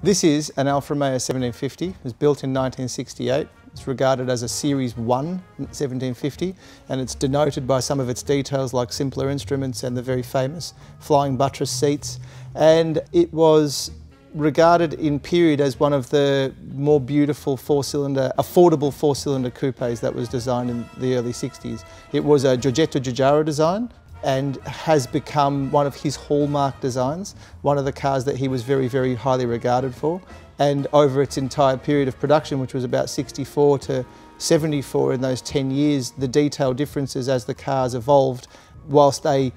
This is an Alfa Romeo 1750. It was built in 1968. It's regarded as a Series 1 1750, and it's denoted by some of its details like simpler instruments and the very famous flying buttress seats. And it was regarded in period as one of the more beautiful affordable four-cylinder coupes that was designed in the early 60s. It was a Giorgetto Giugiaro design and has become one of his hallmark designs, one of the cars that he was very, very highly regarded for. And over its entire period of production, which was about 64 to 74 in those 10 years, the detail differences as the cars evolved, whilst they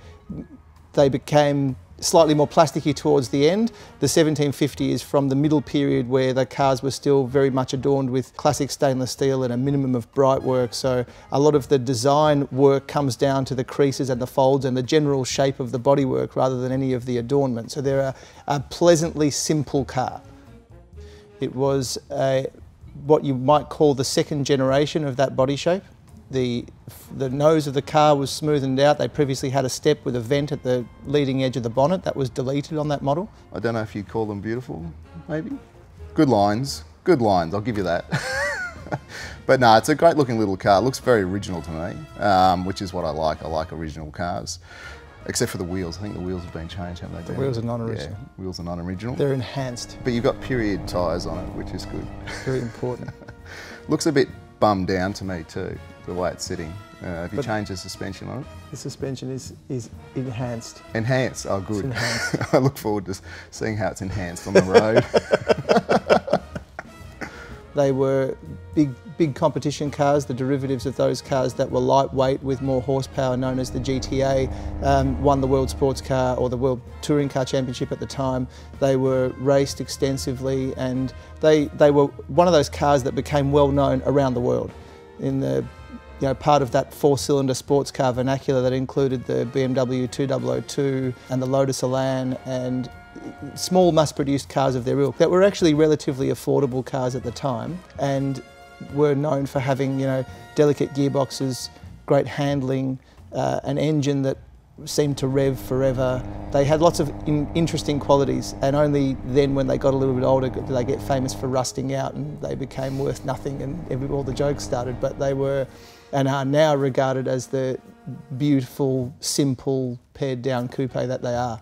became slightly more plasticky towards the end. The 1750 is from the middle period where the cars were still very much adorned with classic stainless steel and a minimum of bright work. So a lot of the design work comes down to the creases and the folds and the general shape of the bodywork rather than any of the adornment. So they're a pleasantly simple car. It was what you might call the second generation of that body shape. The nose of the car was smoothened out. They previously had a step with a vent at the leading edge of the bonnet. That was deleted on that model. I don't know if you'd call them beautiful, maybe? Good lines, I'll give you that. But no, it's a great looking little car. It looks very original to me, which is what I like. I like original cars. Except for the wheels. I think the wheels have been changed, haven't they? The wheels are non-original. Yeah, wheels are non-original. They're enhanced. But you've got period tyres on it, which is good. Very important. Looks a bit bummed down to me too, the way it's sitting. Have you changed the suspension on it? The suspension is enhanced. Enhanced? Oh, good. It's enhanced. I look forward to seeing how it's enhanced on the road. They were big competition cars, the derivatives of those cars that were lightweight with more horsepower, known as the GTA, won the World Sports Car or the World Touring Car Championship at the time. They were raced extensively, and they were one of those cars that became well known around the world. In the part of that four-cylinder sports car vernacular that included the BMW 2002 and the Lotus Elan and small mass-produced cars of their ilk that were actually relatively affordable cars at the time and were known for having delicate gearboxes, great handling, an engine that seemed to rev forever. They had lots of interesting qualities, and only then when they got a little bit older did they get famous for rusting out and they became worth nothing and all the jokes started. But they were and are now regarded as the beautiful, simple, pared down coupe that they are.